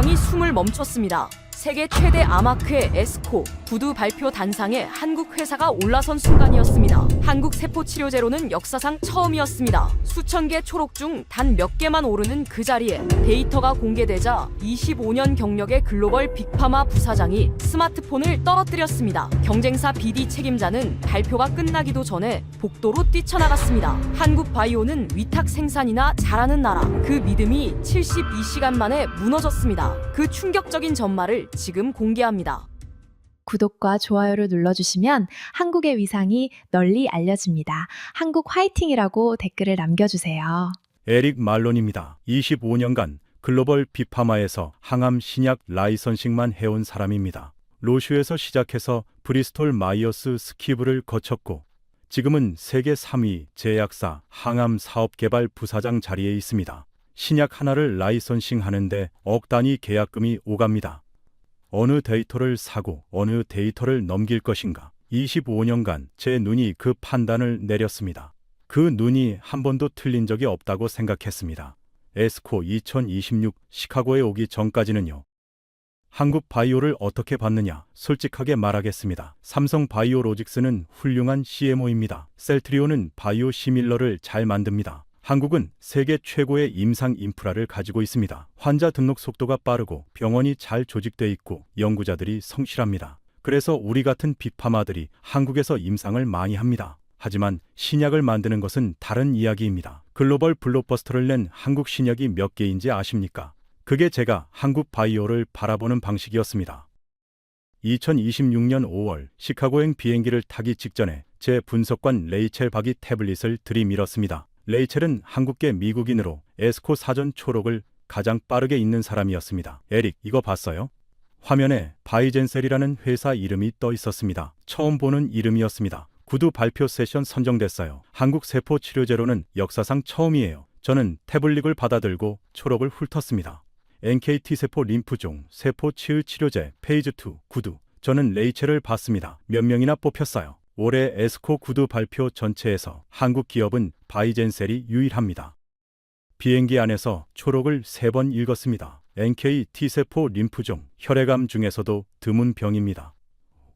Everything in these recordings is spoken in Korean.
운명이 숨을 멈췄습니다. 세계 최대 아마크의 에스코 구두 발표 단상에 한국 회사가 올라선 순간이었습니다. 한국 세포치료제로는 역사상 처음이었습니다. 수천 개 초록 중 단 몇 개만 오르는 그 자리에 데이터가 공개되자 25년 경력의 글로벌 빅파마 부사장이 스마트폰을 떨어뜨렸습니다. 경쟁사 BD 책임자는 발표가 끝나기도 전에 복도로 뛰쳐나갔습니다. 한국 바이오는 위탁 생산이나 잘하는 나라, 그 믿음이 72시간 만에 무너졌습니다. 그 충격적인 전말을 지금 공개합니다. 구독과 좋아요를 눌러주시면 한국의 위상이 널리 알려집니다. 한국 화이팅이라고 댓글을 남겨주세요. 에릭 말론입니다. 25년간 글로벌 빅파마에서 항암 신약 라이선싱만 해온 사람입니다. 로슈에서 시작해서 브리스톨 마이어스 스퀴브를 거쳤고 지금은 세계 3위 제약사 항암 사업 개발 부사장 자리에 있습니다. 신약 하나를 라이선싱 하는데 억 단위 계약금이 오갑니다. 어느 데이터를 사고 어느 데이터를 넘길 것인가. 25년간 제 눈이 그 판단을 내렸습니다. 그 눈이 한 번도 틀린 적이 없다고 생각했습니다. 에스코 2026 시카고에 오기 전까지는요. 한국 바이오를 어떻게 봤느냐? 솔직하게 말하겠습니다. 삼성 바이오로직스는 훌륭한 CMO입니다. 셀트리온은 바이오 시밀러를 잘 만듭니다. 한국은 세계 최고의 임상 인프라를 가지고 있습니다. 환자 등록 속도가 빠르고 병원이 잘 조직돼 있고 연구자들이 성실합니다. 그래서 우리 같은 빅파마들이 한국에서 임상을 많이 합니다. 하지만 신약을 만드는 것은 다른 이야기입니다. 글로벌 블록버스터를 낸 한국 신약이 몇 개인지 아십니까? 그게 제가 한국 바이오를 바라보는 방식이었습니다. 2026년 5월 시카고행 비행기를 타기 직전에 제 분석관 레이첼 박이 태블릿을 들이밀었습니다. 레이첼은 한국계 미국인으로 에스코 사전 초록을 가장 빠르게 읽는 사람이었습니다. 에릭, 이거 봤어요? 화면에 바이젠셀이라는 회사 이름이 떠 있었습니다. 처음 보는 이름이었습니다. 구두 발표 세션 선정됐어요. 한국 세포 치료제로는 역사상 처음이에요. 저는 태블릿을 받아들고 초록을 훑었습니다. NKT 세포 림프종, 세포 치유 치료제, 페이즈 2, 구두. 저는 레이첼을 봤습니다. 몇 명이나 뽑혔어요. 올해 에스코 구두 발표 전체에서 한국 기업은 바이젠셀이 유일합니다. 비행기 안에서 초록을 3번 읽었습니다. NK T세포 림프종, 혈액암 중에서도 드문 병입니다.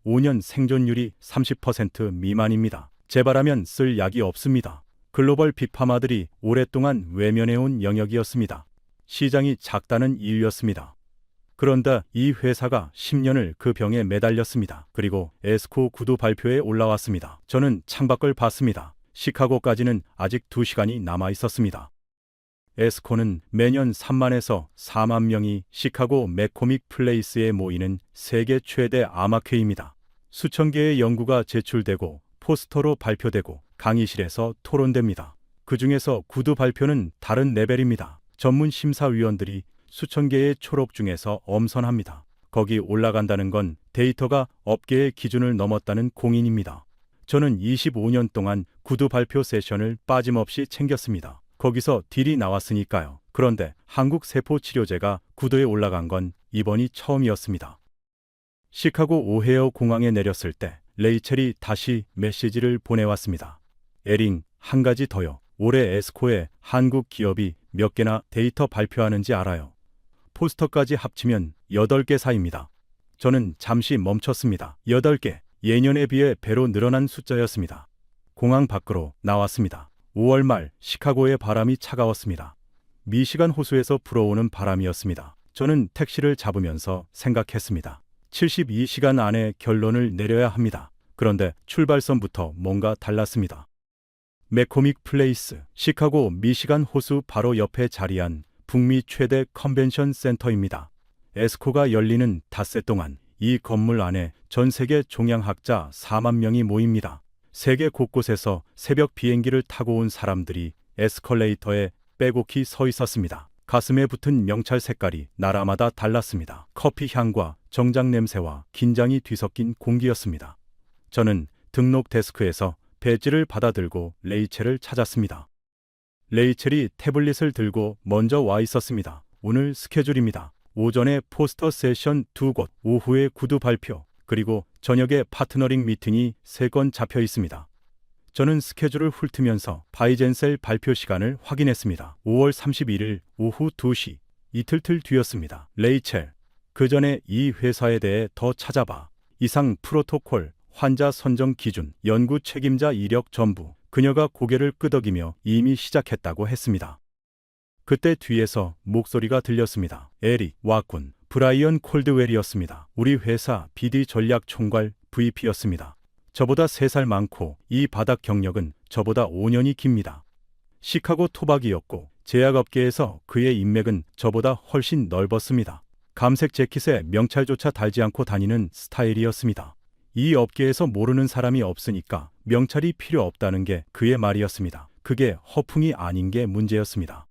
5년 생존율이 30% 미만입니다. 재발하면 쓸 약이 없습니다. 글로벌 빅파마들이 오랫동안 외면해온 영역이었습니다. 시장이 작다는 이유였습니다. 그런데 이 회사가 10년을 그 병에 매달렸습니다. 그리고 에스코 구두 발표에 올라왔습니다. 저는 창밖을 봤습니다. 시카고까지는 아직 2시간이 남아 있었습니다. 에스코는 매년 3만에서 4만 명이 시카고 맥코믹 플레이스에 모이는 세계 최대 아마케입니다. 수천 개의 연구가 제출되고 포스터로 발표되고 강의실에서 토론됩니다. 그 중에서 구두 발표는 다른 레벨입니다. 전문 심사위원들이 수천 개의 초록 중에서 엄선합니다. 거기 올라간다는 건 데이터가 업계의 기준을 넘었다는 공인입니다. 저는 25년 동안 구두 발표 세션을 빠짐없이 챙겼습니다. 거기서 딜이 나왔으니까요. 그런데 한국 세포 치료제가 구두에 올라간 건 이번이 처음이었습니다. 시카고 오헤어 공항에 내렸을 때 레이첼이 다시 메시지를 보내왔습니다. 에링, 한 가지 더요. 올해 에스코에 한국 기업이 몇 개나 데이터 발표하는지 알아요. 포스터까지 합치면 8개 사이입니다. 저는 잠시 멈췄습니다. 8개, 예년에 비해 배로 늘어난 숫자였습니다. 공항 밖으로 나왔습니다. 5월 말 시카고의 바람이 차가웠습니다. 미시간 호수에서 불어오는 바람이었습니다. 저는 택시를 잡으면서 생각했습니다. 72시간 안에 결론을 내려야 합니다. 그런데 출발선부터 뭔가 달랐습니다. 맥코믹 플레이스, 시카고 미시간 호수 바로 옆에 자리한 북미 최대 컨벤션 센터입니다. 에스코가 열리는 닷새 동안 이 건물 안에 전 세계 종양학자 4만 명이 모입니다. 세계 곳곳에서 새벽 비행기를 타고 온 사람들이 에스컬레이터에 빼곡히 서 있었습니다. 가슴에 붙은 명찰 색깔이 나라마다 달랐습니다. 커피 향과 정장 냄새와 긴장이 뒤섞인 공기였습니다. 저는 등록 데스크에서 배지를 받아들고 레이첼을 찾았습니다. 레이첼이 태블릿을 들고 먼저 와 있었습니다. 오늘 스케줄입니다. 오전에 포스터 세션 2곳, 오후에 구두 발표, 그리고 저녁에 파트너링 미팅이 3건 잡혀 있습니다. 저는 스케줄을 훑으면서 바이젠셀 발표 시간을 확인했습니다. 5월 31일 오후 2시, 이틀 뒤였습니다. 레이첼, 그 전에 이 회사에 대해 더 찾아봐. 이상 프로토콜, 환자 선정 기준, 연구 책임자 이력 전부. 그녀가 고개를 끄덕이며 이미 시작했다고 했습니다. 그때 뒤에서 목소리가 들렸습니다. 에릭, 왔군. 브라이언 콜드웰이었습니다. 우리 회사 BD 전략 총괄 VP였습니다. 저보다 3살 많고 이 바닥 경력은 저보다 5년이 깁니다. 시카고 토박이었고 제약업계에서 그의 인맥은 저보다 훨씬 넓었습니다. 감색 재킷에 명찰조차 달지 않고 다니는 스타일이었습니다. 이 업계에서 모르는 사람이 없으니까 명찰이 필요 없다는 게 그의 말이었습니다. 그게 허풍이 아닌 게 문제였습니다.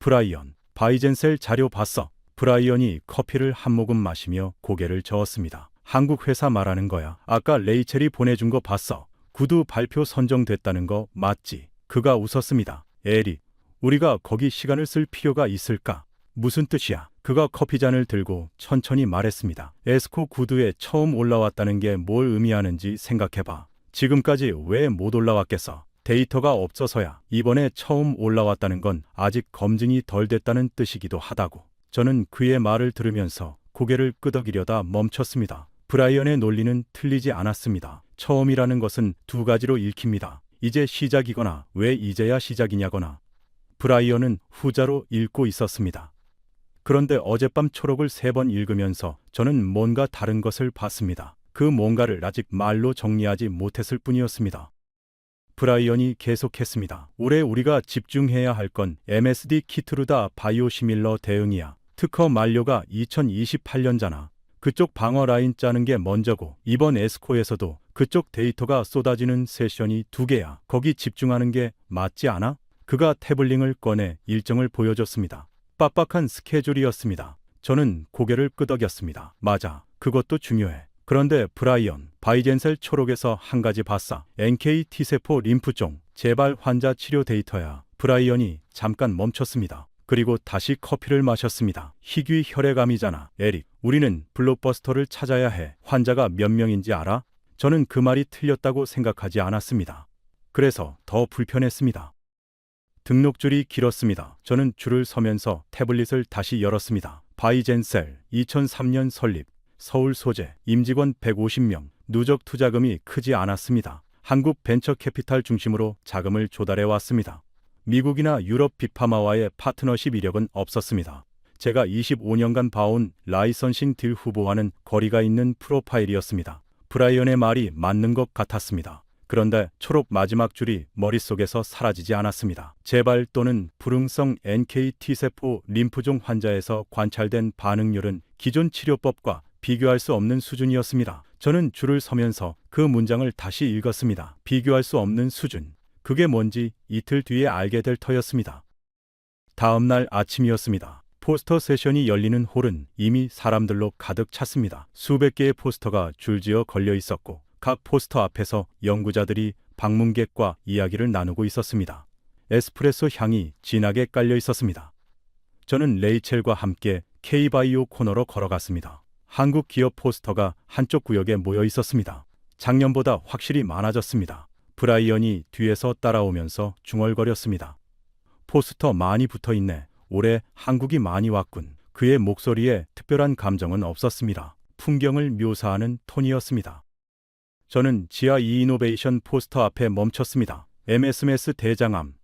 브라이언, 바이젠셀 자료 봤어. 브라이언이 커피를 한 모금 마시며 고개를 저었습니다. 한국 회사 말하는 거야. 아까 레이첼이 보내준 거 봤어. 구두 발표 선정됐다는 거 맞지? 그가 웃었습니다. 에릭, 우리가 거기 시간을 쓸 필요가 있을까? 무슨 뜻이야? 그가 커피잔을 들고 천천히 말했습니다. 에스코 구두에 처음 올라왔다는 게 뭘 의미하는지 생각해봐. 지금까지 왜 못 올라왔겠어? 데이터가 없어서야. 이번에 처음 올라왔다는 건 아직 검증이 덜 됐다는 뜻이기도 하다고. 저는 그의 말을 들으면서 고개를 끄덕이려다 멈췄습니다. 브라이언의 논리는 틀리지 않았습니다. 처음이라는 것은 2가지로 읽힙니다. 이제 시작이거나 왜 이제야 시작이냐거나. 브라이언은 후자로 읽고 있었습니다. 그런데 어젯밤 초록을 3번 읽으면서 저는 뭔가 다른 것을 봤습니다. 그 뭔가를 아직 말로 정리하지 못했을 뿐이었습니다. 브라이언이 계속했습니다. 올해 우리가 집중해야 할 건 MSD 키트루다 바이오시밀러 대응이야. 특허 만료가 2028년잖아. 그쪽 방어 라인 짜는 게 먼저고 이번 에스코에서도 그쪽 데이터가 쏟아지는 세션이 2개야. 거기 집중하는 게 맞지 않아? 그가 태블링을 꺼내 일정을 보여줬습니다. 빡빡한 스케줄이었습니다. 저는 고개를 끄덕였습니다. 맞아. 그것도 중요해. 그런데 브라이언, 바이젠셀 초록에서 한 가지 봤어. NK T세포 림프종, 재발 환자 치료 데이터야. 브라이언이 잠깐 멈췄습니다. 그리고 다시 커피를 마셨습니다. 희귀 혈액암이잖아. 에릭, 우리는 블록버스터를 찾아야 해. 환자가 몇 명인지 알아? 저는 그 말이 틀렸다고 생각하지 않았습니다. 그래서 더 불편했습니다. 등록줄이 길었습니다. 저는 줄을 서면서 태블릿을 다시 열었습니다. 바이젠셀, 2003년 설립, 서울 소재, 임직원 150명, 누적 투자금이 크지 않았습니다. 한국 벤처 캐피탈 중심으로 자금을 조달해 왔습니다. 미국이나 유럽 빅파마와의 파트너십 이력은 없었습니다. 제가 25년간 봐온 라이선싱 딜 후보와는 거리가 있는 프로파일이었습니다. 브라이언의 말이 맞는 것 같았습니다. 그런데 초록 마지막 줄이 머릿속에서 사라지지 않았습니다. 재발 또는 불응성 NK T세포 림프종 환자에서 관찰된 반응률은 기존 치료법과 비교할 수 없는 수준이었습니다. 저는 줄을 서면서 그 문장을 다시 읽었습니다. 비교할 수 없는 수준. 그게 뭔지 이틀 뒤에 알게 될 터였습니다. 다음 날 아침이었습니다. 포스터 세션이 열리는 홀은 이미 사람들로 가득 찼습니다. 수백 개의 포스터가 줄지어 걸려 있었고 각 포스터 앞에서 연구자들이 방문객과 이야기를 나누고 있었습니다. 에스프레소 향이 진하게 깔려 있었습니다. 저는 레이첼과 함께 K바이오 코너로 걸어갔습니다. 한국 기업 포스터가 한쪽 구역에 모여 있었습니다. 작년보다 확실히 많아졌습니다. 브라이언이 뒤에서 따라오면서 중얼거렸습니다. 포스터 많이 붙어있네. 올해 한국이 많이 왔군. 그의 목소리에 특별한 감정은 없었습니다. 풍경을 묘사하는 톤이었습니다. 저는 지하 이이노베이션 포스터 앞에 멈췄습니다. MSMS 대장암,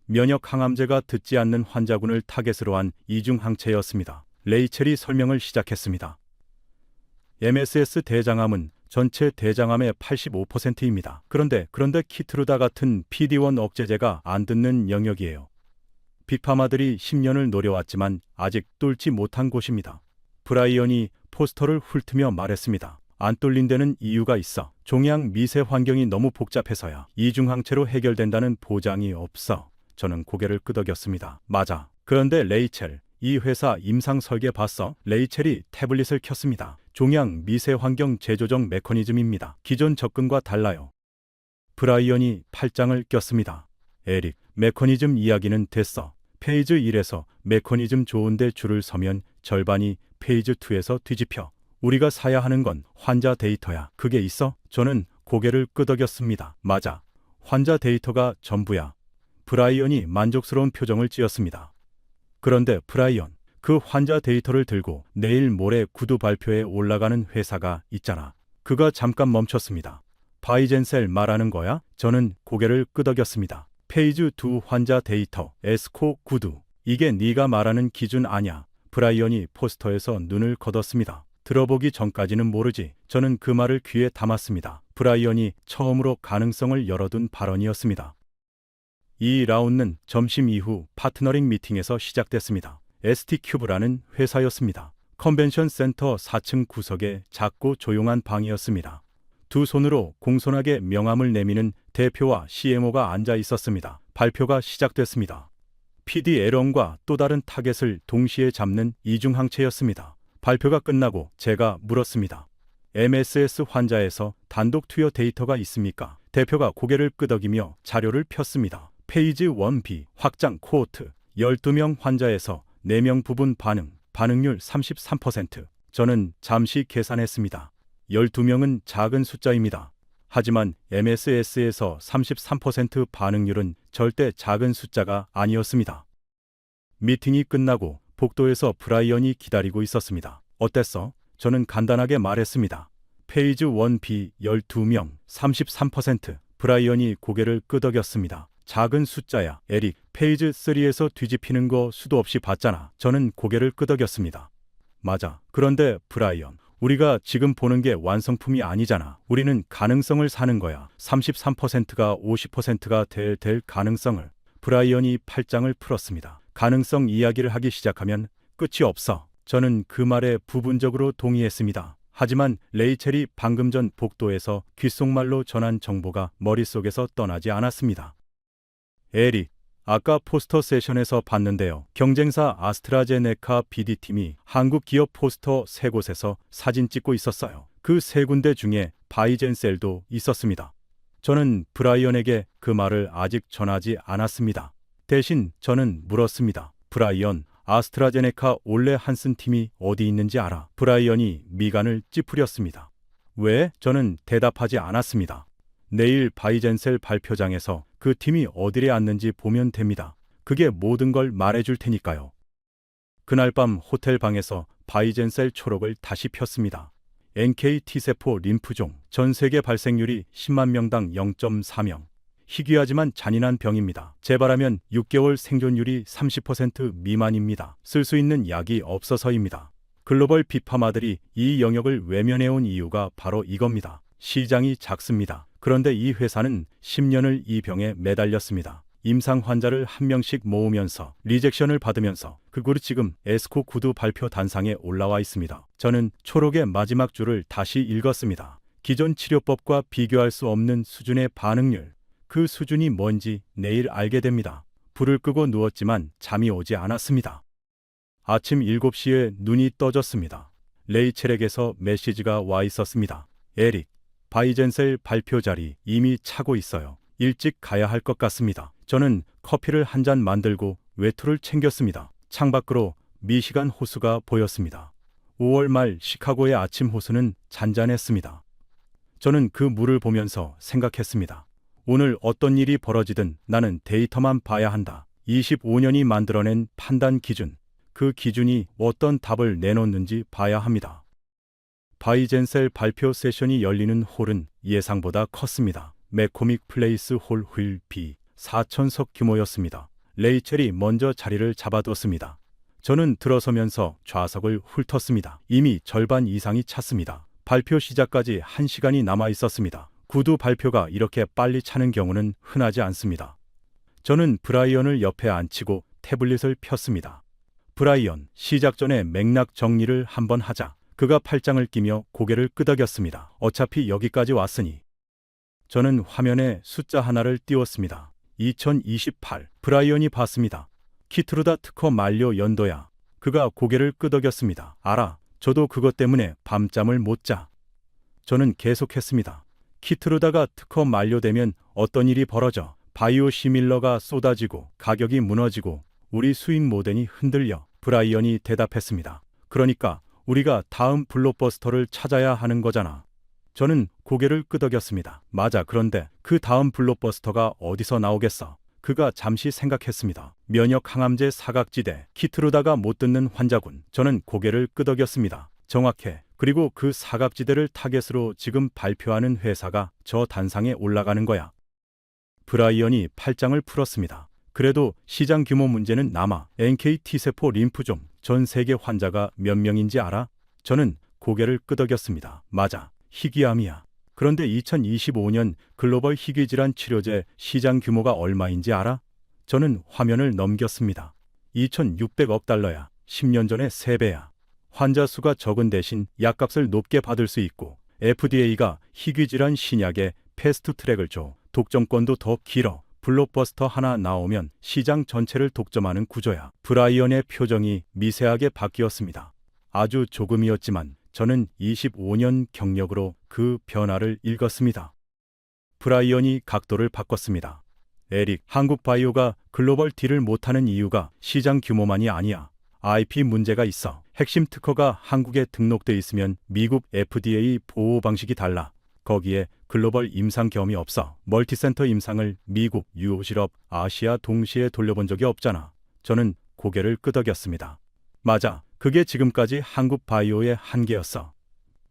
면역 항암제가 듣지 않는 환자군을 타겟으로 한 이중 항체였습니다. 레이첼이 설명을 시작했습니다. MSS 대장암은 전체 대장암의 85%입니다. 그런데 키트루다 같은 PD-1 억제제가 안 듣는 영역이에요. 빅파마들이 10년을 노려왔지만 아직 뚫지 못한 곳입니다. 브라이언이 포스터를 훑으며 말했습니다. 안 뚫린 데는 이유가 있어. 종양 미세 환경이 너무 복잡해서야. 이중항체로 해결된다는 보장이 없어. 저는 고개를 끄덕였습니다. 맞아. 그런데 레이첼, 이 회사 임상 설계 봤어? 레이첼이 태블릿을 켰습니다. 종양 미세 환경 재조정 메커니즘입니다. 기존 접근과 달라요. 브라이언이 팔짱을 꼈습니다. 에릭, 메커니즘 이야기는 됐어. 페이지 1에서 메커니즘 좋은데 줄을 서면 절반이 페이지 2에서 뒤집혀. 우리가 사야 하는 건 환자 데이터야. 그게 있어? 저는 고개를 끄덕였습니다. 맞아. 환자 데이터가 전부야. 브라이언이 만족스러운 표정을 지었습니다. 그런데 브라이언, 그 환자 데이터를 들고 내일 모레 구두 발표에 올라가는 회사가 있잖아. 그가 잠깐 멈췄습니다. 바이젠셀 말하는 거야? 저는 고개를 끄덕였습니다. 페이지 2 환자 데이터, 에스코 구두. 이게 네가 말하는 기준 아냐. 브라이언이 포스터에서 눈을 걷었습니다. 들어보기 전까지는 모르지. 저는 그 말을 귀에 담았습니다. 브라이언이 처음으로 가능성을 열어둔 발언이었습니다. 이 라운드는 점심 이후 파트너링 미팅에서 시작됐습니다. ST큐브라는 회사였습니다. 컨벤션 센터 4층 구석의 작고 조용한 방이었습니다. 두 손으로 공손하게 명함을 내미는 대표와 CMO가 앉아 있었습니다. 발표가 시작됐습니다. PD 에런과 또 다른 타겟을 동시에 잡는 이중항체였습니다. 발표가 끝나고 제가 물었습니다. MSS 환자에서 단독 투여 데이터가 있습니까? 대표가 고개를 끄덕이며 자료를 폈습니다. 페이지 1B 확장 코호트 12명 환자에서 4명 부분 반응률 33%. 저는 잠시 계산했습니다. 12명은 작은 숫자입니다. 하지만 MSS에서 33% 반응률은 절대 작은 숫자가 아니었습니다. 미팅이 끝나고 복도에서 브라이언이 기다리고 있었습니다. 어땠어? 저는 간단하게 말했습니다. 페이지 1B 12명 33%. 브라이언이 고개를 끄덕였습니다. 작은 숫자야. 에릭, 페이지 3에서 뒤집히는 거 수도 없이 봤잖아. 저는 고개를 끄덕였습니다. 맞아. 그런데 브라이언, 우리가 지금 보는 게 완성품이 아니잖아. 우리는 가능성을 사는 거야. 33%가 50%가 될 가능성을. 브라이언이 팔짱을 풀었습니다. 가능성 이야기를 하기 시작하면 끝이 없어. 저는 그 말에 부분적으로 동의했습니다. 하지만 레이첼이 방금 전 복도에서 귓속말로 전한 정보가 머릿속에서 떠나지 않았습니다. 에릭, 아까 포스터 세션에서 봤는데요. 경쟁사 아스트라제네카 BD팀이 한국 기업 포스터 3곳에서 사진 찍고 있었어요. 그 3군데 중에 바이젠셀도 있었습니다. 저는 브라이언에게 그 말을 아직 전하지 않았습니다. 대신 저는 물었습니다. 브라이언, 아스트라제네카 올레 한슨 팀이 어디 있는지 알아? 브라이언이 미간을 찌푸렸습니다. 왜? 저는 대답하지 않았습니다. 내일 바이젠셀 발표장에서 그 팀이 어디에 앉는지 보면 됩니다. 그게 모든 걸 말해줄 테니까요. 그날 밤 호텔 방에서 바이젠셀 초록을 다시 폈습니다. NK T세포 림프종, 전 세계 발생률이 10만 명당 0.4명. 희귀하지만 잔인한 병입니다. 재발하면 6개월 생존율이 30% 미만입니다. 쓸 수 있는 약이 없어서입니다. 글로벌 빅파마들이 이 영역을 외면해온 이유가 바로 이겁니다. 시장이 작습니다. 그런데 이 회사는 10년을 이 병에 매달렸습니다. 임상 환자를 한 명씩 모으면서 리젝션을 받으면서 그리고 지금 에스코 구두 발표 단상에 올라와 있습니다. 저는 초록의 마지막 줄을 다시 읽었습니다. 기존 치료법과 비교할 수 없는 수준의 반응률. 그 수준이 뭔지 내일 알게 됩니다. 불을 끄고 누웠지만 잠이 오지 않았습니다. 아침 7시에 눈이 떠졌습니다. 레이첼에게서 메시지가 와 있었습니다. 에릭, 바이젠셀 발표 자리 이미 차고 있어요. 일찍 가야 할 것 같습니다. 저는 커피를 한 잔 만들고 외투를 챙겼습니다. 창밖으로 미시간 호수가 보였습니다. 5월 말 시카고의 아침 호수는 잔잔했습니다. 저는 그 물을 보면서 생각했습니다. 오늘 어떤 일이 벌어지든 나는 데이터만 봐야 한다. 25년이 만들어낸 판단 기준, 그 기준이 어떤 답을 내놓는지 봐야 합니다. 바이젠셀 발표 세션이 열리는 홀은 예상보다 컸습니다. 맥코믹 플레이스 홀 휠 B 4,000석 규모였습니다. 레이첼이 먼저 자리를 잡아뒀습니다. 저는 들어서면서 좌석을 훑었습니다. 이미 절반 이상이 찼습니다. 발표 시작까지 1시간이 남아 있었습니다. 구두 발표가 이렇게 빨리 차는 경우는 흔하지 않습니다. 저는 브라이언을 옆에 앉히고 태블릿을 폈습니다. 브라이언, 시작 전에 맥락 정리를 한번 하자. 그가 팔짱을 끼며 고개를 끄덕였습니다. 어차피 여기까지 왔으니. 저는 화면에 숫자 하나를 띄웠습니다. 2028. 브라이언이 봤습니다. 키트루다 특허 만료 연도야. 그가 고개를 끄덕였습니다. 알아. 저도 그것 때문에 밤잠을 못 자. 저는 계속했습니다. 키트루다가 특허 만료되면 어떤 일이 벌어져? 바이오 시밀러가 쏟아지고 가격이 무너지고 우리 수익 모델이 흔들려. 브라이언이 대답했습니다. 그러니까 우리가 다음 블록버스터를 찾아야 하는 거잖아. 저는 고개를 끄덕였습니다. 맞아. 그런데 그 다음 블록버스터가 어디서 나오겠어? 그가 잠시 생각했습니다. 면역 항암제 사각지대, 키트로다가 못 듣는 환자군. 저는 고개를 끄덕였습니다. 정확해. 그리고 그 사각지대를 타겟으로 지금 발표하는 회사가 저 단상에 올라가는 거야. 브라이언이 팔짱을 풀었습니다. 그래도 시장 규모 문제는 남아. NK T세포 림프종 전 세계 환자가 몇 명인지 알아? 저는 고개를 끄덕였습니다. 맞아. 희귀암이야. 그런데 2025년 글로벌 희귀질환 치료제 시장 규모가 얼마인지 알아? 저는 화면을 넘겼습니다. 2,600억 달러야. 10년 전의 3배야. 환자 수가 적은 대신 약값을 높게 받을 수 있고 FDA가 희귀질환 신약에 패스트트랙을 줘. 독점권도 더 길어. 블록버스터 하나 나오면 시장 전체를 독점하는 구조야. 브라이언의 표정이 미세하게 바뀌었습니다. 아주 조금이었지만 저는 25년 경력으로 그 변화를 읽었습니다. 브라이언이 각도를 바꿨습니다. 에릭, 한국바이오가 글로벌 딜을 못하는 이유가 시장 규모만이 아니야. IP 문제가 있어. 핵심 특허가 한국에 등록돼 있으면 미국 FDA 보호 방식이 달라. 거기에 글로벌 임상 경험이 없어. 멀티센터 임상을 미국, 유럽, 아시아 동시에 돌려본 적이 없잖아. 저는 고개를 끄덕였습니다. 맞아. 그게 지금까지 한국 바이오의 한계였어.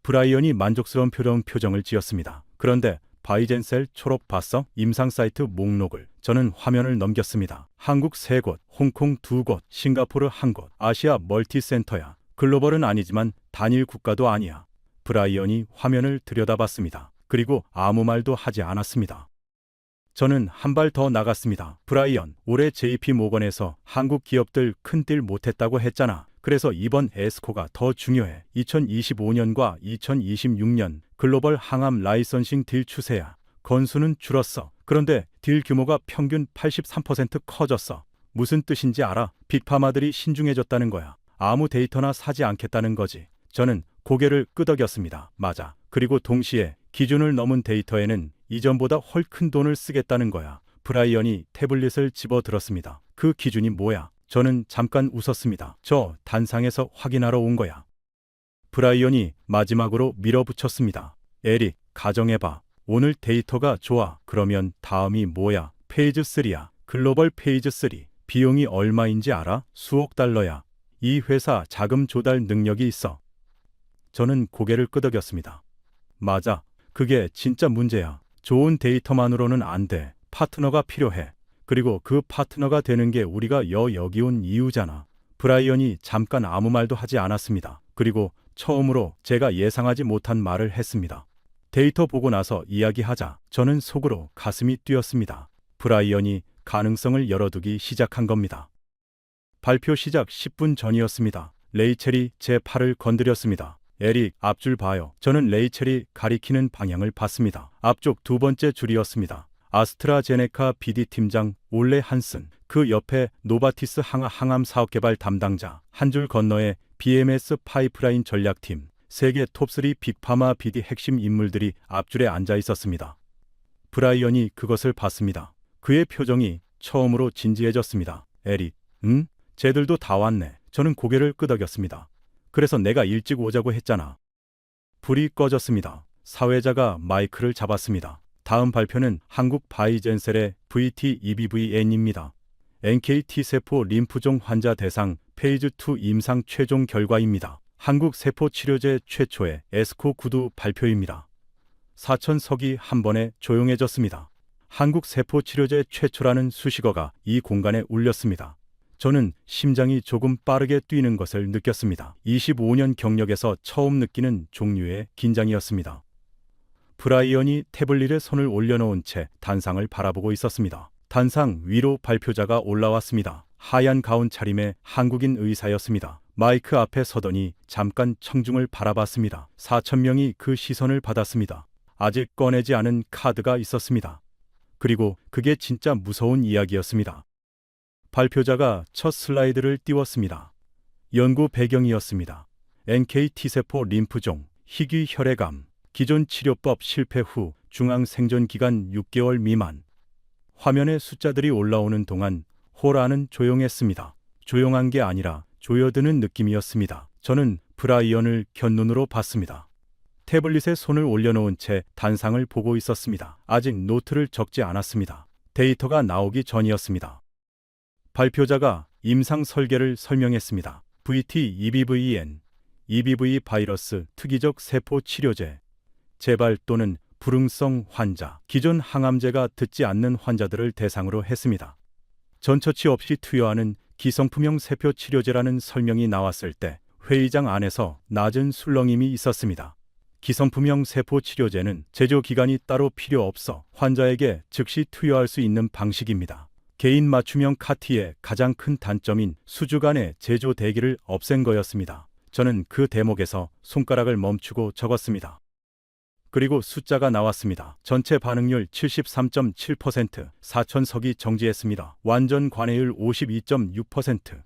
브라이언이 만족스러운 표정을 지었습니다. 그런데 바이젠셀 초록 봤어? 임상 사이트 목록을. 저는 화면을 넘겼습니다. 한국 3곳, 홍콩 2곳, 싱가포르 1곳, 아시아 멀티센터야. 글로벌은 아니지만 단일 국가도 아니야. 브라이언이 화면을 들여다봤습니다. 그리고 아무 말도 하지 않았습니다. 저는 한 발 더 나갔습니다. 브라이언, 올해 JP 모건에서 한국 기업들 큰 딜 못했다고 했잖아. 그래서 이번 에스코가 더 중요해. 2025년과 2026년 글로벌 항암 라이선싱 딜 추세야. 건수는 줄었어. 그런데 딜 규모가 평균 83% 커졌어. 무슨 뜻인지 알아? 빅파마들이 신중해졌다는 거야. 아무 데이터나 사지 않겠다는 거지. 저는 고개를 끄덕였습니다. 맞아. 그리고 동시에 기준을 넘은 데이터에는 이전보다 훨 큰 돈을 쓰겠다는 거야. 브라이언이 태블릿을 집어들었습니다. 그 기준이 뭐야? 저는 잠깐 웃었습니다. 저 단상에서 확인하러 온 거야. 브라이언이 마지막으로 밀어붙였습니다. 에릭, 가정해봐. 오늘 데이터가 좋아. 그러면 다음이 뭐야? 페이즈 3야. 글로벌 페이즈 3. 비용이 얼마인지 알아? 수억 달러야. 이 회사 자금 조달 능력이 있어. 저는 고개를 끄덕였습니다. 맞아. 그게 진짜 문제야. 좋은 데이터만으로는 안 돼. 파트너가 필요해. 그리고 그 파트너가 되는 게 우리가 여기 온 이유잖아. 브라이언이 잠깐 아무 말도 하지 않았습니다. 그리고 처음으로 제가 예상하지 못한 말을 했습니다. 데이터 보고 나서 이야기하자. 저는 속으로 가슴이 뛰었습니다. 브라이언이 가능성을 열어두기 시작한 겁니다. 발표 시작 10분 전이었습니다. 레이첼이 제 팔을 건드렸습니다. 에릭, 앞줄 봐요. 저는 레이첼이 가리키는 방향을 봤습니다. 앞쪽 두 번째 줄이었습니다. 아스트라제네카 BD팀장 올레 한슨, 그 옆에 노바티스 항암 사업개발 담당자, 한 줄 건너에 BMS 파이프라인 전략팀, 세계 톱3 빅파마 BD 핵심 인물들이 앞줄에 앉아 있었습니다. 브라이언이 그것을 봤습니다. 그의 표정이 처음으로 진지해졌습니다. 에릭, 응? 쟤들도 다 왔네. 저는 고개를 끄덕였습니다. 그래서 내가 일찍 오자고 했잖아. 불이 꺼졌습니다. 사회자가 마이크를 잡았습니다. 다음 발표는 한국 바이젠셀의 VT-EBVN입니다. NK T세포 림프종 환자 대상 페이즈 2 임상 최종 결과입니다. 한국 세포 치료제 최초의 에스코 구두 발표입니다. 4,000석이 한 번에 조용해졌습니다. 한국 세포 치료제 최초라는 수식어가 이 공간에 울렸습니다. 저는 심장이 조금 빠르게 뛰는 것을 느꼈습니다. 25년 경력에서 처음 느끼는 종류의 긴장이었습니다. 브라이언이 태블릿에 손을 올려놓은 채 단상을 바라보고 있었습니다. 단상 위로 발표자가 올라왔습니다. 하얀 가운 차림의 한국인 의사였습니다. 마이크 앞에 서더니 잠깐 청중을 바라봤습니다. 4,000명이 그 시선을 받았습니다. 아직 꺼내지 않은 카드가 있었습니다. 그리고 그게 진짜 무서운 이야기였습니다. 발표자가 첫 슬라이드를 띄웠습니다. 연구 배경이었습니다. NK T세포 림프종, 희귀 혈액암, 기존 치료법 실패 후 중앙 생존 기간 6개월 미만. 화면에 숫자들이 올라오는 동안 호라는 조용했습니다. 조용한 게 아니라 조여드는 느낌이었습니다. 저는 브라이언을 곁눈으로 봤습니다. 태블릿에 손을 올려놓은 채 단상을 보고 있었습니다. 아직 노트를 적지 않았습니다. 데이터가 나오기 전이었습니다. 발표자가 임상 설계를 설명했습니다. VT-EBVN, EBV 바이러스 특이적 세포 치료제, 재발 또는 불응성 환자, 기존 항암제가 듣지 않는 환자들을 대상으로 했습니다. 전처치 없이 투여하는 기성품형 세포 치료제라는 설명이 나왔을 때 회의장 안에서 낮은 술렁임이 있었습니다. 기성품형 세포 치료제는 제조 기간이 따로 필요 없어 환자에게 즉시 투여할 수 있는 방식입니다. 개인 맞춤형 카티의 가장 큰 단점인 수주 간의 제조 대기를 없앤 거였습니다. 저는 그 대목에서 손가락을 멈추고 적었습니다. 그리고 숫자가 나왔습니다. 전체 반응률 73.7%, 4,000석이 정지했습니다. 완전 관해율 52.6%.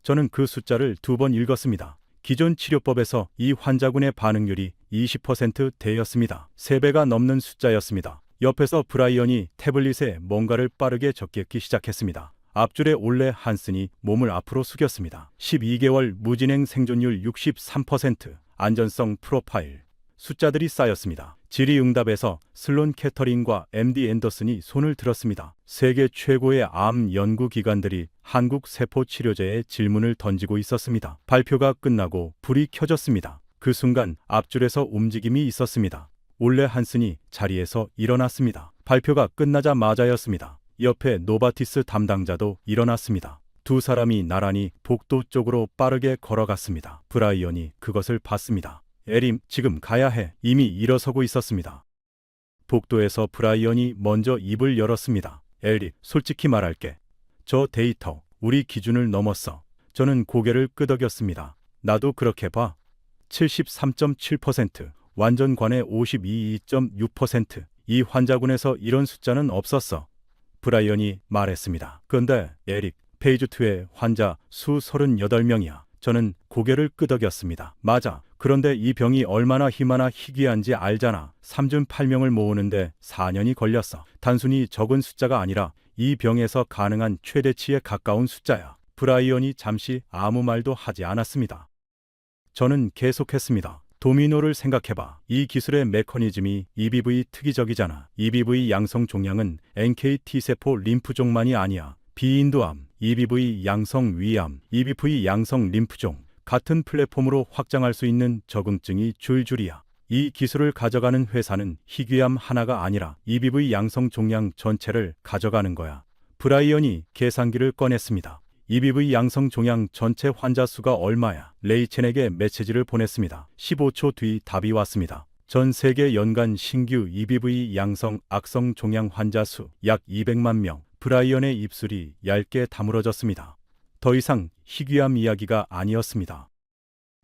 저는 그 숫자를 2번 읽었습니다. 기존 치료법에서 이 환자군의 반응률이 20%대였습니다. 3배가 넘는 숫자였습니다. 옆에서 브라이언이 태블릿에 뭔가를 빠르게 적기 시작했습니다. 앞줄에 올레 한슨이 몸을 앞으로 숙였습니다. 12개월 무진행 생존율 63%, 안전성 프로파일. 숫자들이 쌓였습니다. 질의응답에서 슬론 캐터링과 MD 앤더슨이 손을 들었습니다. 세계 최고의 암 연구기관들이 한국 세포치료제에 질문을 던지고 있었습니다. 발표가 끝나고 불이 켜졌습니다. 그 순간 앞줄에서 움직임이 있었습니다. 올레 한슨이 자리에서 일어났습니다. 발표가 끝나자마자였습니다. 옆에 노바티스 담당자도 일어났습니다. 두 사람이 나란히 복도 쪽으로 빠르게 걸어갔습니다. 브라이언이 그것을 봤습니다. 에림, 지금 가야 해. 이미 일어서고 있었습니다. 복도에서 브라이언이 먼저 입을 열었습니다. 에릭, 솔직히 말할게. 저 데이터, 우리 기준을 넘었어. 저는 고개를 끄덕였습니다. 나도 그렇게 봐. 73.7%, 완전 관해 52.6%. 이 환자군에서 이런 숫자는 없었어. 브라이언이 말했습니다. 근데 에릭, 페이지 2의 환자 수 38명이야. 저는 고개를 끄덕였습니다. 맞아. 그런데 이 병이 얼마나 희귀한지 알잖아. 38명을 모으는데 4년이 걸렸어. 단순히 적은 숫자가 아니라 이 병에서 가능한 최대치에 가까운 숫자야. 브라이언이 잠시 아무 말도 하지 않았습니다. 저는 계속했습니다. 도미노를 생각해봐. 이 기술의 메커니즘이 EBV 특이적이잖아. EBV 양성 종양은 NK T세포 림프종만이 아니야. 비인두암, EBV 양성 위암, EBV 양성 림프종, 같은 플랫폼으로 확장할 수 있는 적응증이 줄줄이야. 이 기술을 가져가는 회사는 희귀암 하나가 아니라 EBV 양성 종양 전체를 가져가는 거야. 브라이언이 계산기를 꺼냈습니다. EBV 양성 종양 전체 환자 수가 얼마야? 레이첸에게 메시지를 보냈습니다. 15초 뒤 답이 왔습니다. 전 세계 연간 신규 EBV 양성 악성 종양 환자 수 약 200만 명. 브라이언의 입술이 얇게 다물어졌습니다. 더 이상 희귀암 이야기가 아니었습니다.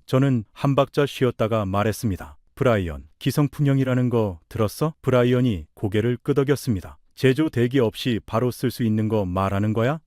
저는 한 박자 쉬었다가 말했습니다. 브라이언, 기성품형이라는 거 들었어? 브라이언이 고개를 끄덕였습니다. 제조 대기 없이 바로 쓸 수 있는 거 말하는 거야?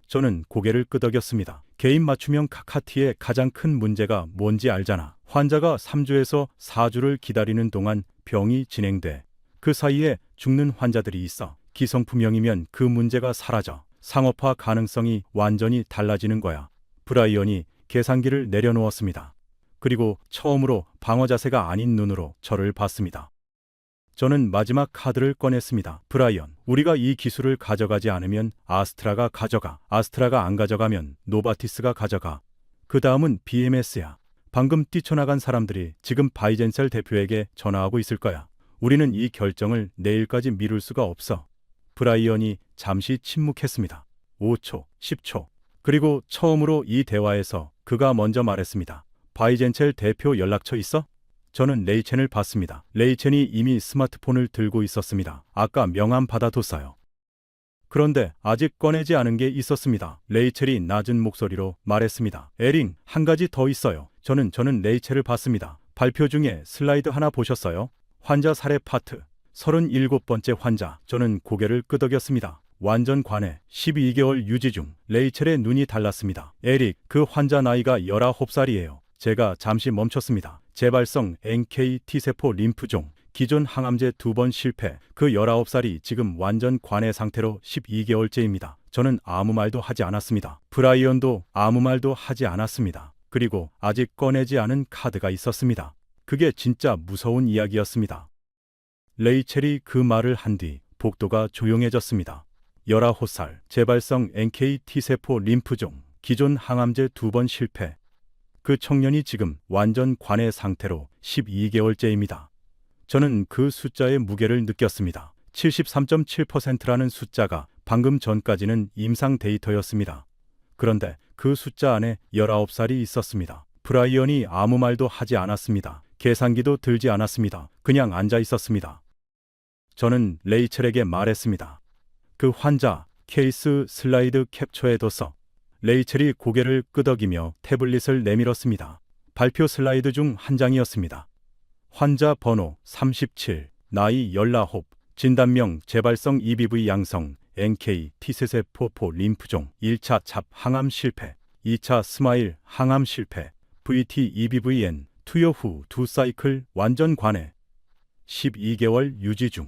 저는 고개를 끄덕였습니다. 개인 맞춤형 카티의 가장 큰 문제가 뭔지 알잖아. 환자가 3주에서 4주를 기다리는 동안 병이 진행돼. 그 사이에 죽는 환자들이 있어. 기성품형이면 그 문제가 사라져. 상업화 가능성이 완전히 달라지는 거야. 브라이언이 계산기를 내려놓았습니다. 그리고 처음으로 방어 자세가 아닌 눈으로 저를 봤습니다. 저는 마지막 카드를 꺼냈습니다. 브라이언, 우리가 이 기술을 가져가지 않으면 아스트라가 가져가. 아스트라가 안 가져가면 노바티스가 가져가. 그 다음은 BMS야. 방금 뛰쳐나간 사람들이 지금 바이젠셀 대표에게 전화하고 있을 거야. 우리는 이 결정을 내일까지 미룰 수가 없어. 브라이언이 잠시 침묵했습니다. 5초, 10초. 그리고 처음으로 이 대화에서 그가 먼저 말했습니다. 바이젠첼 대표 연락처 있어? 저는 레이첸을 봤습니다. 레이첸이 이미 스마트폰을 들고 있었습니다. 아까 명함 받아뒀어요. 그런데 아직 꺼내지 않은 게 있었습니다. 레이첼이 낮은 목소리로 말했습니다. 에링, 한 가지 더 있어요. 저는 레이첼을 봤습니다. 발표 중에 슬라이드 하나 보셨어요? 환자 사례 파트. 37번째 환자. 저는 고개를 끄덕였습니다. 완전 관해 12개월 유지 중. 레이첼의 눈이 달랐습니다. 에릭, 그 환자 나이가 19살이에요. 제가 잠시 멈췄습니다. 재발성 NK T세포 림프종. 기존 항암제 2번 실패. 그 19살이 지금 완전 관해 상태로 12개월째입니다. 저는 아무 말도 하지 않았습니다. 브라이언도 아무 말도 하지 않았습니다. 그리고 아직 꺼내지 않은 카드가 있었습니다. 그게 진짜 무서운 이야기였습니다. 레이첼이 그 말을 한 뒤 복도가 조용해졌습니다. 19살, 재발성 NK T세포 림프종, 기존 항암제 2번 실패. 그 청년이 지금 완전 관해 상태로 12개월째입니다. 저는 그 숫자의 무게를 느꼈습니다. 73.7%라는 숫자가 방금 전까지는 임상 데이터였습니다. 그런데 그 숫자 안에 19살이 있었습니다. 브라이언이 아무 말도 하지 않았습니다. 계산기도 들지 않았습니다. 그냥 앉아 있었습니다. 저는 레이첼에게 말했습니다. 그 환자 케이스 슬라이드 캡처해둬서. 레이첼이 고개를 끄덕이며 태블릿을 내밀었습니다. 발표 슬라이드 중 한 장이었습니다. 환자 번호 37, 나이 19, 진단명 재발성 EBV 양성, NK T세포 림프종, 1차 잡 항암 실패, 2차 스마일 항암 실패, VT EBVN 투여 후 2사이클 완전 관해, 12개월 유지 중.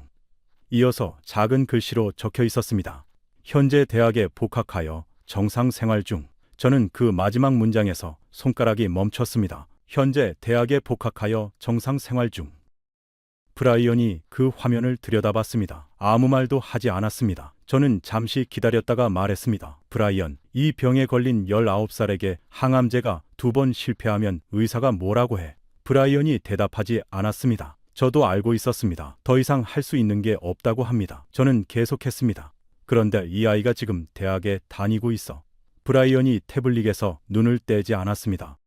이어서 작은 글씨로 적혀 있었습니다. 현재 대학에 복학하여 정상 생활 중. 저는 그 마지막 문장에서 손가락이 멈췄습니다. 현재 대학에 복학하여 정상 생활 중. 브라이언이 그 화면을 들여다봤습니다. 아무 말도 하지 않았습니다. 저는 잠시 기다렸다가 말했습니다. 브라이언, 이 병에 걸린 19살에게 항암제가 2번 실패하면 의사가 뭐라고 해? 브라이언이 대답하지 않았습니다. 저도 알고 있었습니다. 더 이상 할 수 있는 게 없다고 합니다. 저는 계속했습니다. 그런데 이 아이가 지금 대학에 다니고 있어. 브라이언이 태블릿에서 눈을 떼지 않았습니다.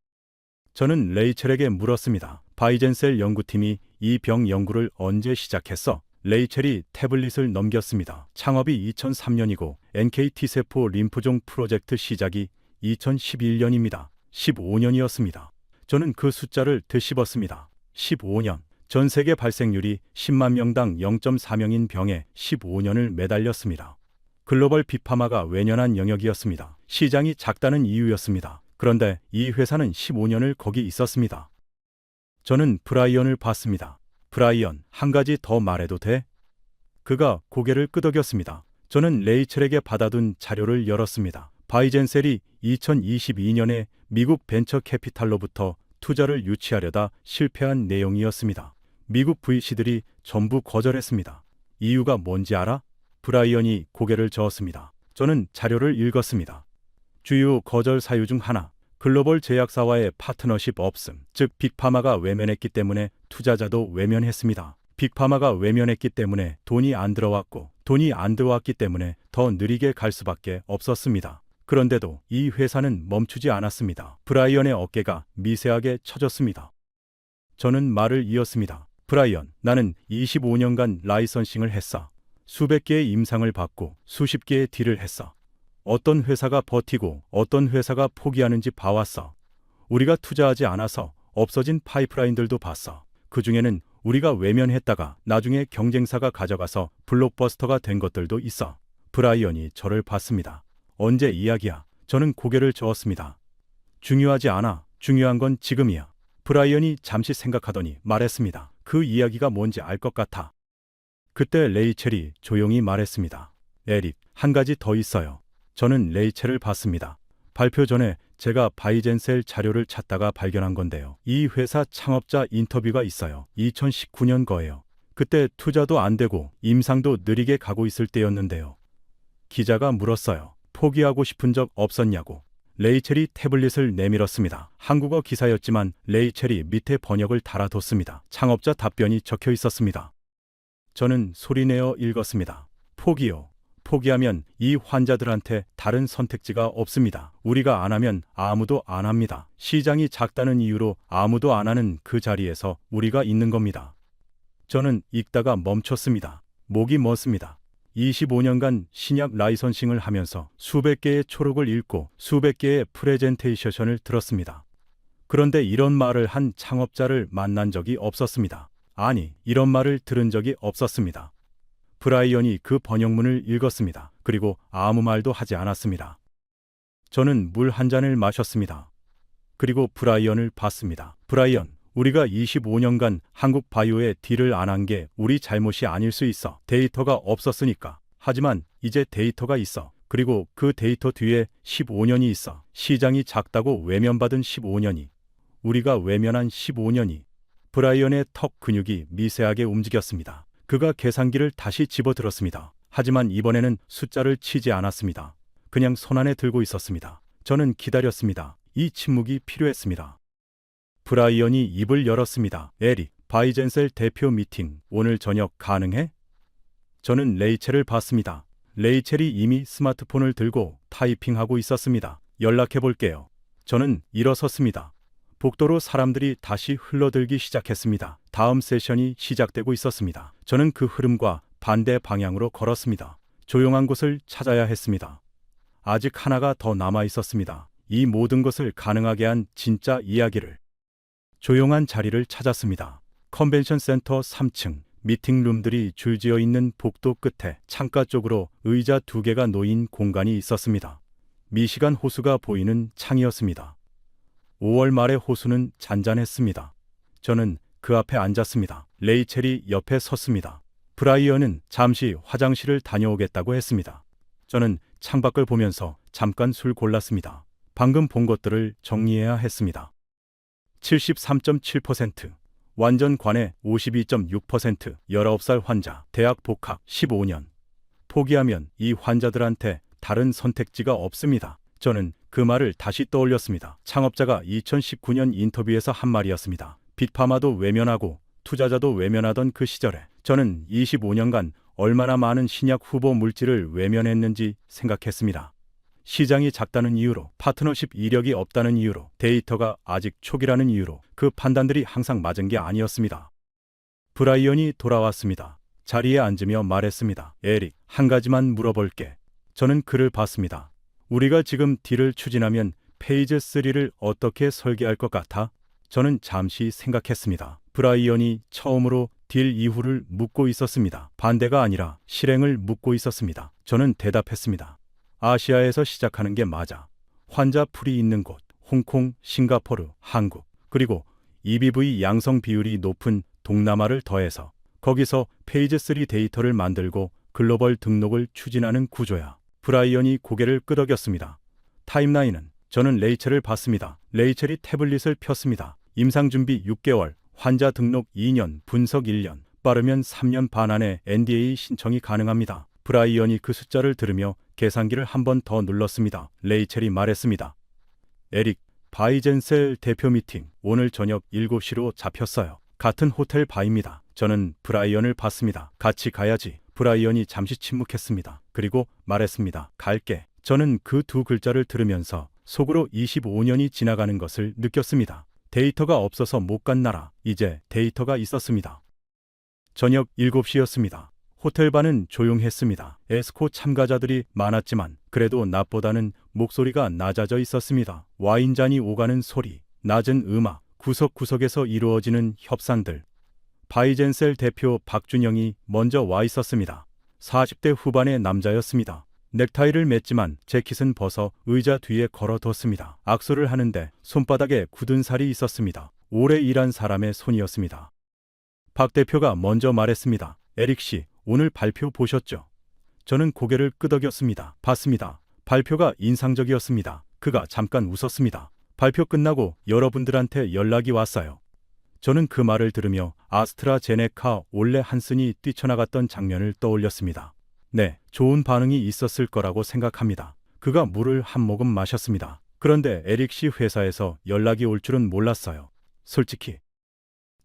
저는 레이첼에게 물었습니다. 바이젠셀 연구팀이 이 병 연구를 언제 시작했어? 레이첼이 태블릿을 넘겼습니다. 창업이 2003년이고 NK T세포 림프종 프로젝트 시작이 2011년입니다. 15년이었습니다. 저는 그 숫자를 되씹었습니다. 15년. 전 세계 발생률이 10만 명당 0.4명인 병에 15년을 매달렸습니다. 글로벌 빅파마가 외면한 영역이었습니다. 시장이 작다는 이유였습니다. 그런데 이 회사는 15년을 거기 있었습니다. 저는 브라이언을 봤습니다. 브라이언, 한 가지 더 말해도 돼? 그가 고개를 끄덕였습니다. 저는 레이첼에게 받아둔 자료를 열었습니다. 바이젠셀이 2022년에 미국 벤처 캐피탈로부터 투자를 유치하려다 실패한 내용이었습니다. 미국 VC들이 전부 거절했습니다. 이유가 뭔지 알아? 브라이언이 고개를 저었습니다. 저는 자료를 읽었습니다. 주요 거절 사유 중 하나, 글로벌 제약사와의 파트너십 없음, 즉 빅파마가 외면했기 때문에 투자자도 외면했습니다. 빅파마가 외면했기 때문에 돈이 안 들어왔고, 돈이 안 들어왔기 때문에 더 느리게 갈 수밖에 없었습니다. 그런데도 이 회사는 멈추지 않았습니다. 브라이언의 어깨가 미세하게 처졌습니다. 저는 말을 이었습니다. 브라이언, 나는 25년간 라이선싱을 했어. 수백 개의 임상을 받고 수십 개의 딜을 했어. 어떤 회사가 버티고 어떤 회사가 포기하는지 봐왔어. 우리가 투자하지 않아서 없어진 파이프라인들도 봤어. 그 중에는 우리가 외면했다가 나중에 경쟁사가 가져가서 블록버스터가 된 것들도 있어. 브라이언이 저를 봤습니다. 언제 이야기야? 저는 고개를 저었습니다. 중요하지 않아. 중요한 건 지금이야. 브라이언이 잠시 생각하더니 말했습니다. 그 이야기가 뭔지 알 것 같아. 그때 레이첼이 조용히 말했습니다. 에릭, 한 가지 더 있어요. 저는 레이첼을 봤습니다. 발표 전에 제가 바이젠셀 자료를 찾다가 발견한 건데요. 이 회사 창업자 인터뷰가 있어요. 2019년 거예요. 그때 투자도 안 되고 임상도 느리게 가고 있을 때였는데요. 기자가 물었어요. 포기하고 싶은 적 없었냐고. 레이첼이 태블릿을 내밀었습니다. 한국어 기사였지만 레이첼이 밑에 번역을 달아뒀습니다. 창업자 답변이 적혀 있었습니다. 저는 소리내어 읽었습니다. 포기요. 포기하면 이 환자들한테 다른 선택지가 없습니다. 우리가 안 하면 아무도 안 합니다. 시장이 작다는 이유로 아무도 안 하는 그 자리에서 우리가 있는 겁니다. 저는 읽다가 멈췄습니다. 목이 멎습니다. 25년간 신약 라이선싱을 하면서 수백 개의 초록을 읽고 수백 개의 프레젠테이션을 들었습니다. 그런데 이런 말을 한 창업자를 만난 적이 없었습니다. 아니, 이런 말을 들은 적이 없었습니다. 브라이언이 그 번역문을 읽었습니다. 그리고 아무 말도 하지 않았습니다. 저는 물 한 잔을 마셨습니다. 그리고 브라이언을 봤습니다. 브라이언, 우리가 25년간 한국 바이오에 딜을 안 한 게 우리 잘못이 아닐 수 있어. 데이터가 없었으니까. 하지만 이제 데이터가 있어. 그리고 그 데이터 뒤에 15년이 있어. 시장이 작다고 외면받은 15년이. 우리가 외면한 15년이. 브라이언의 턱 근육이 미세하게 움직였습니다. 그가 계산기를 다시 집어들었습니다. 하지만 이번에는 숫자를 치지 않았습니다. 그냥 손안에 들고 있었습니다. 저는 기다렸습니다. 이 침묵이 필요했습니다. 브라이언이 입을 열었습니다. 에릭, 바이젠셀 대표 미팅 오늘 저녁 가능해? 저는 레이첼을 봤습니다. 레이첼이 이미 스마트폰을 들고 타이핑하고 있었습니다. 연락해 볼게요. 저는 일어섰습니다. 복도로 사람들이 다시 흘러들기 시작했습니다. 다음 세션이 시작되고 있었습니다. 저는 그 흐름과 반대 방향으로 걸었습니다. 조용한 곳을 찾아야 했습니다. 아직 하나가 더 남아 있었습니다. 이 모든 것을 가능하게 한 진짜 이야기를. 조용한 자리를 찾았습니다. 컨벤션 센터 3층. 미팅룸들이 줄지어 있는 복도 끝에 창가 쪽으로 의자 2개가 놓인 공간이 있었습니다. 미시간 호수가 보이는 창이었습니다. 5월 말의 호수는 잔잔했습니다. 저는 그 앞에 앉았습니다. 레이첼이 옆에 섰습니다. 브라이언은 잠시 화장실을 다녀오겠다고 했습니다. 저는 창밖을 보면서 잠깐 술 골랐습니다. 방금 본 것들을 정리해야 했습니다. 73.7%, 완전 관해 52.6%, 19살 환자, 대학 복학 15년. 포기하면 이 환자들한테 다른 선택지가 없습니다. 저는 그 말을 다시 떠올렸습니다. 창업자가 2019년 인터뷰에서 한 말이었습니다. 빅파마도 외면하고 투자자도 외면하던 그 시절에 저는 25년간 얼마나 많은 신약 후보 물질을 외면했는지 생각했습니다. 시장이 작다는 이유로, 파트너십 이력이 없다는 이유로, 데이터가 아직 초기라는 이유로 그 판단들이 항상 맞은 게 아니었습니다. 브라이언이 돌아왔습니다. 자리에 앉으며 말했습니다. 에릭, 한 가지만 물어볼게. 저는 그를 봤습니다. 우리가 지금 딜을 추진하면 페이즈 3를 어떻게 설계할 것 같아? 저는 잠시 생각했습니다. 브라이언이 처음으로 딜 이후를 묻고 있었습니다. 반대가 아니라 실행을 묻고 있었습니다. 저는 대답했습니다. 아시아에서 시작하는 게 맞아. 환자 풀이 있는 곳, 홍콩, 싱가포르, 한국, 그리고 EBV 양성 비율이 높은 동남아를 더해서 거기서 페이즈 3 데이터를 만들고 글로벌 등록을 추진하는 구조야. 브라이언이 고개를 끄덕였습니다. 타임라인은 저는 레이첼을 봤습니다. 레이첼이 태블릿을 폈습니다. 임상 준비 6개월, 환자 등록 2년, 분석 1년, 빠르면 3년 반 안에 NDA 신청이 가능합니다. 브라이언이 그 숫자를 들으며 계산기를 한 번 더 눌렀습니다. 레이첼이 말했습니다. 에릭, 바이젠셀 대표 미팅 오늘 저녁 7시로 잡혔어요. 같은 호텔 바입니다. 저는 브라이언을 봤습니다. 같이 가야지. 브라이언이 잠시 침묵했습니다. 그리고 말했습니다. 갈게. 저는 그 두 글자를 들으면서 속으로 25년이 지나가는 것을 느꼈습니다. 데이터가 없어서 못 간 나라, 이제 데이터가 있었습니다. 저녁 7시였습니다. 호텔바는 조용했습니다. 에스코 참가자들이 많았지만 그래도 낮보다는 목소리가 낮아져 있었습니다. 와인잔이 오가는 소리, 낮은 음악, 구석구석에서 이루어지는 협상들. 바이젠셀 대표 박준영이 먼저 와 있었습니다. 40대 후반의 남자였습니다. 넥타이를 맸지만 재킷은 벗어 의자 뒤에 걸어뒀습니다. 악수를 하는데 손바닥에 굳은 살이 있었습니다. 오래 일한 사람의 손이었습니다. 박 대표가 먼저 말했습니다. 에릭 씨, 오늘 발표 보셨죠? 저는 고개를 끄덕였습니다. 봤습니다. 발표가 인상적이었습니다. 그가 잠깐 웃었습니다. 발표 끝나고 여러분들한테 연락이 왔어요. 저는 그 말을 들으며 아스트라제네카 올레 한슨이 뛰쳐나갔던 장면을 떠올렸습니다. 네, 좋은 반응이 있었을 거라고 생각합니다. 그가 물을 한 모금 마셨습니다. 그런데 에릭 씨 회사에서 연락이 올 줄은 몰랐어요. 솔직히.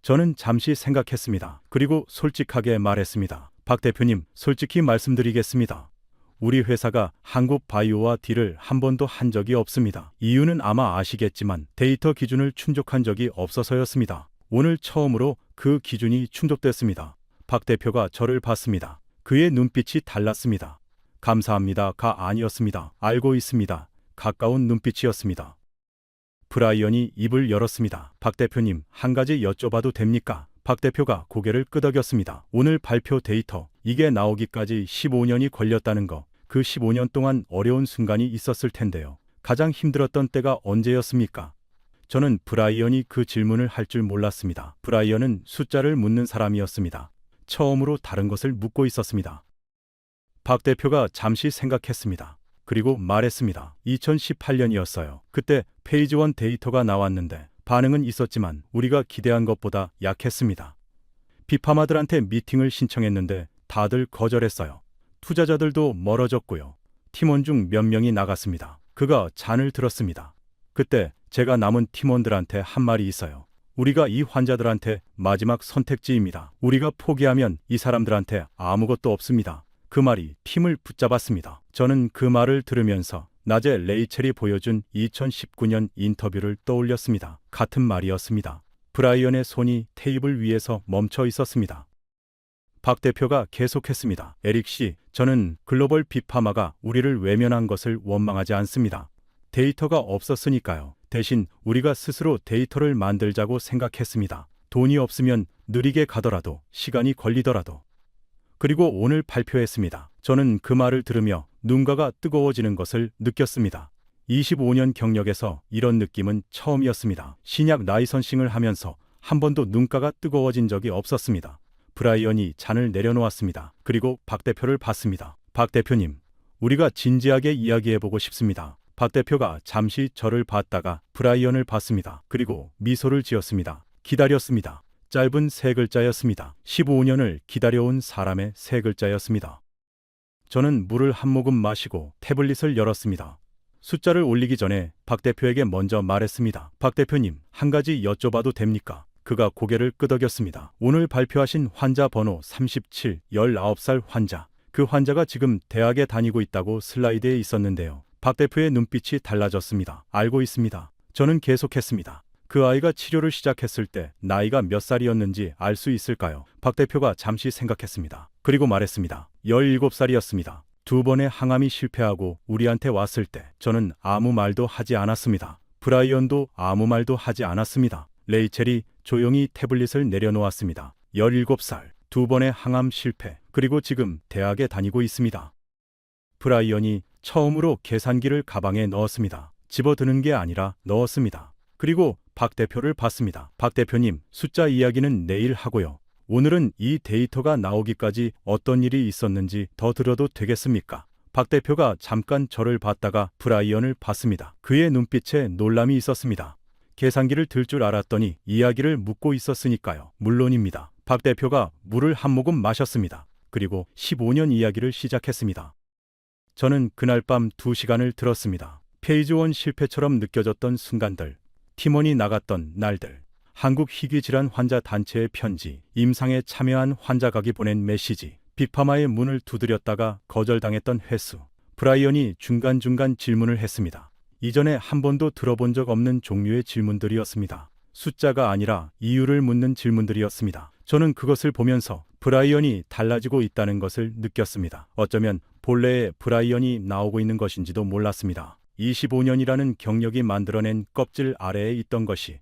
저는 잠시 생각했습니다. 그리고 솔직하게 말했습니다. 박 대표님, 솔직히 말씀드리겠습니다. 우리 회사가 한국 바이오와 딜을 한 번도 한 적이 없습니다. 이유는 아마 아시겠지만 데이터 기준을 충족한 적이 없어서였습니다. 오늘 처음으로 그 기준이 충족됐습니다. 박 대표가 저를 봤습니다. 그의 눈빛이 달랐습니다. 감사합니다가 아니었습니다. 알고 있습니다. 가까운 눈빛이었습니다. 브라이언이 입을 열었습니다. 박 대표님, 한 가지 여쭤봐도 됩니까? 박 대표가 고개를 끄덕였습니다. 오늘 발표 데이터, 이게 나오기까지 15년이 걸렸다는 거, 그 15년 동안 어려운 순간이 있었을 텐데요. 가장 힘들었던 때가 언제였습니까? 저는 브라이언이 그 질문을 할 줄 몰랐습니다. 브라이언은 숫자를 묻는 사람이었습니다. 처음으로 다른 것을 묻고 있었습니다. 박 대표가 잠시 생각했습니다. 그리고 말했습니다. 2018년이었어요. 그때 페이지 1 데이터가 나왔는데 반응은 있었지만 우리가 기대한 것보다 약했습니다. 빅파마들한테 미팅을 신청했는데 다들 거절했어요. 투자자들도 멀어졌고요. 팀원 중 몇 명이 나갔습니다. 그가 잔을 들었습니다. 그때 제가 남은 팀원들한테 한 말이 있어요. 우리가 이 환자들한테 마지막 선택지입니다. 우리가 포기하면 이 사람들한테 아무것도 없습니다. 그 말이 팀을 붙잡았습니다. 저는 그 말을 들으면서 낮에 레이첼이 보여준 2019년 인터뷰를 떠올렸습니다. 같은 말이었습니다. 브라이언의 손이 테이블 위에서 멈춰 있었습니다. 박 대표가 계속했습니다. 에릭 씨, 저는 글로벌 빅파마가 우리를 외면한 것을 원망하지 않습니다. 데이터가 없었으니까요. 대신 우리가 스스로 데이터를 만들자고 생각했습니다. 돈이 없으면 느리게 가더라도, 시간이 걸리더라도. 그리고 오늘 발표했습니다. 저는 그 말을 들으며 눈가가 뜨거워지는 것을 느꼈습니다. 25년 경력에서 이런 느낌은 처음이었습니다. 신약 라이선싱을 하면서 한 번도 눈가가 뜨거워진 적이 없었습니다. 브라이언이 잔을 내려놓았습니다. 그리고 박 대표를 봤습니다. 박 대표님, 우리가 진지하게 이야기해보고 싶습니다. 박 대표가 잠시 저를 봤다가 브라이언을 봤습니다. 그리고 미소를 지었습니다. 기다렸습니다. 짧은 세 글자였습니다. 15년을 기다려온 사람의 세 글자였습니다. 저는 물을 한 모금 마시고 태블릿을 열었습니다. 숫자를 올리기 전에 박 대표에게 먼저 말했습니다. 박 대표님, 한 가지 여쭤봐도 됩니까? 그가 고개를 끄덕였습니다. 오늘 발표하신 환자 번호 37, 19살 환자. 그 환자가 지금 대학에 다니고 있다고 슬라이드에 있었는데요. 박 대표의 눈빛이 달라졌습니다. 알고 있습니다. 저는 계속했습니다. 그 아이가 치료를 시작했을 때 나이가 몇 살이었는지 알 수 있을까요? 박 대표가 잠시 생각했습니다. 그리고 말했습니다. 17살이었습니다. 두 번의 항암이 실패하고 우리한테 왔을 때 저는 아무 말도 하지 않았습니다. 브라이언도 아무 말도 하지 않았습니다. 레이첼이 조용히 태블릿을 내려놓았습니다. 17살, 두 번의 항암 실패, 그리고 지금 대학에 다니고 있습니다. 브라이언이 처음으로 계산기를 가방에 넣었습니다. 집어드는 게 아니라 넣었습니다. 그리고 박 대표를 봤습니다. 박 대표님, 숫자 이야기는 내일 하고요. 오늘은 이 데이터가 나오기까지 어떤 일이 있었는지 더 들어도 되겠습니까? 박 대표가 잠깐 저를 봤다가 브라이언을 봤습니다. 그의 눈빛에 놀람이 있었습니다. 계산기를 들 줄 알았더니 이야기를 묻고 있었으니까요. 물론입니다. 박 대표가 물을 한 모금 마셨습니다. 그리고 15년 이야기를 시작했습니다. 저는 그날 밤 2시간을 들었습니다. 페이지 1 실패처럼 느껴졌던 순간들, 팀원이 나갔던 날들, 한국 희귀질환 환자 단체의 편지, 임상에 참여한 환자각이 보낸 메시지, 빅파마의 문을 두드렸다가 거절당했던 횟수. 브라이언이 중간중간 질문을 했습니다. 이전에 한 번도 들어본 적 없는 종류의 질문들이었습니다. 숫자가 아니라 이유를 묻는 질문들이었습니다. 저는 그것을 보면서 브라이언이 달라지고 있다는 것을 느꼈습니다. 어쩌면 본래의 브라이언이 나오고 있는 것인지도 몰랐습니다. 25년이라는 경력이 만들어낸 껍질 아래에 있던 것이.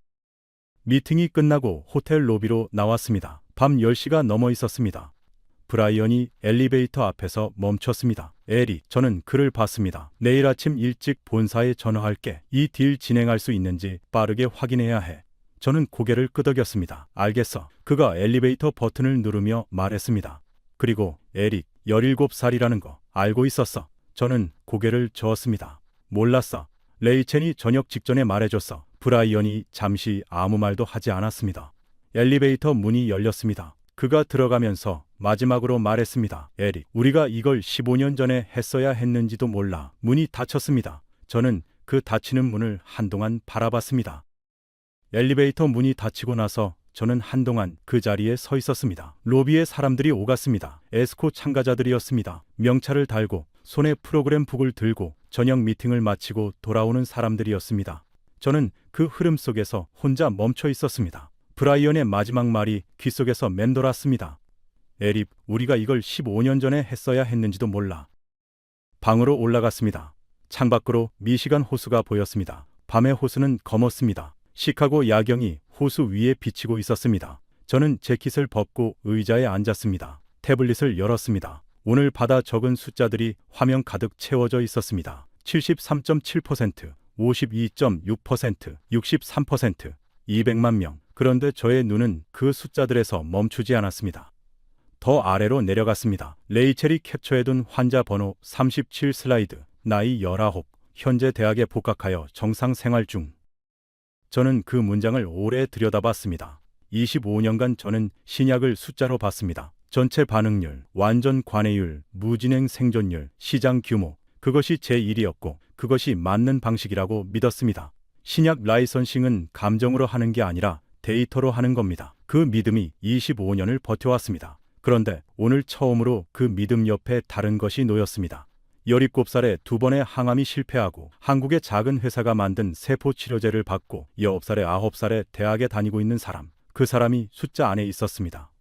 미팅이 끝나고 호텔 로비로 나왔습니다. 밤 10시가 넘어 있었습니다. 브라이언이 엘리베이터 앞에서 멈췄습니다. 에리, 저는 그를 봤습니다. 내일 아침 일찍 본사에 전화할게. 이 딜 진행할 수 있는지 빠르게 확인해야 해. 저는 고개를 끄덕였습니다. 알겠어. 그가 엘리베이터 버튼을 누르며 말했습니다. 그리고 에릭, 17살이라는 거 알고 있었어. 저는 고개를 저었습니다. 몰랐어. 레이첼이 저녁 직전에 말해줬어. 브라이언이 잠시 아무 말도 하지 않았습니다. 엘리베이터 문이 열렸습니다. 그가 들어가면서 마지막으로 말했습니다. 에릭, 우리가 이걸 15년 전에 했어야 했는지도 몰라. 문이 닫혔습니다. 저는 그 닫히는 문을 한동안 바라봤습니다. 엘리베이터 문이 닫히고 나서 저는 한동안 그 자리에 서 있었습니다. 로비에 사람들이 오갔습니다. 에스코 참가자들이었습니다. 명찰을 달고 손에 프로그램 북을 들고 저녁 미팅을 마치고 돌아오는 사람들이었습니다. 저는 그 흐름 속에서 혼자 멈춰 있었습니다. 브라이언의 마지막 말이 귓속에서 맴돌았습니다. 에립, 우리가 이걸 15년 전에 했어야 했는지도 몰라. 방으로 올라갔습니다. 창밖으로 미시간 호수가 보였습니다. 밤의 호수는 검었습니다. 시카고 야경이 호수 위에 비치고 있었습니다. 저는 재킷을 벗고 의자에 앉았습니다. 태블릿을 열었습니다. 오늘 받아 적은 숫자들이 화면 가득 채워져 있었습니다. 73.7%, 52.6%, 63%, 200만 명. 그런데 저의 눈은 그 숫자들에서 멈추지 않았습니다. 더 아래로 내려갔습니다. 레이첼이 캡처해둔 환자 번호 37 슬라이드, 나이 19, 현재 대학에 복학하여 정상 생활 중. 저는 그 문장을 오래 들여다봤습니다. 25년간 저는 신약을 숫자로 봤습니다. 전체 반응률, 완전 관회율, 무진행 생존율, 시장 규모, 그것이 제1이었고 그것이 맞는 방식이라고 믿었습니다. 신약 라이선싱은 감정으로 하는 게 아니라 데이터로 하는 겁니다. 그 믿음이 25년을 버텨왔습니다. 그런데 오늘 처음으로 그 믿음 옆에 다른 것이 놓였습니다. 17살에 2번의 항암이 실패하고 한국의 작은 회사가 만든 세포치료제를 받고 19살에 9살에 대학에 다니고 있는 사람, 그 사람이 숫자 안에 있었습니다.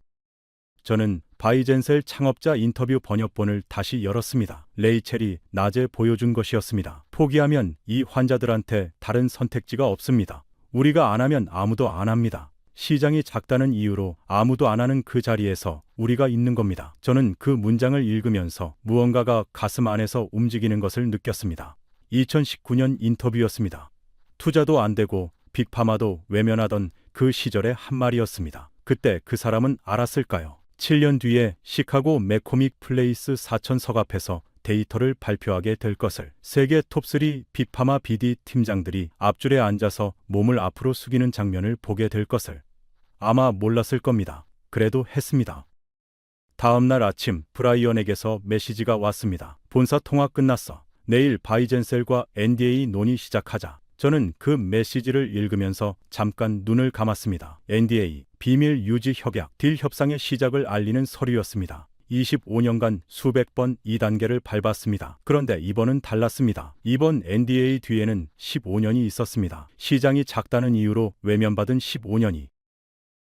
저는 바이젠셀 창업자 인터뷰 번역본을 다시 열었습니다. 레이첼이 낮에 보여준 것이었습니다. 포기하면 이 환자들한테 다른 선택지가 없습니다. 우리가 안 하면 아무도 안 합니다. 시장이 작다는 이유로 아무도 안 하는 그 자리에서 우리가 있는 겁니다. 저는 그 문장을 읽으면서 무언가가 가슴 안에서 움직이는 것을 느꼈습니다. 2019년 인터뷰였습니다. 투자도 안 되고 빅파마도 외면하던 그 시절의 한 말이었습니다. 그때 그 사람은 알았을까요? 7년 뒤에 시카고 맥코믹 플레이스 사천석 앞에서 데이터를 발표하게 될 것을. 세계 톱3 빅파마 BD 팀장들이 앞줄에 앉아서 몸을 앞으로 숙이는 장면을 보게 될 것을. 아마 몰랐을 겁니다. 그래도 했습니다. 다음 날 아침 브라이언에게서 메시지가 왔습니다. 본사 통화 끝났어. 내일 바이젠셀과 NDA 논의 시작하자. 저는 그 메시지를 읽으면서 잠깐 눈을 감았습니다. NDA, 비밀 유지 협약, 딜 협상의 시작을 알리는 서류였습니다. 25년간 수백 번 2단계를 밟았습니다. 그런데 이번은 달랐습니다. 이번 NDA 뒤에는 15년이 있었습니다. 시장이 작다는 이유로 외면받은 15년이.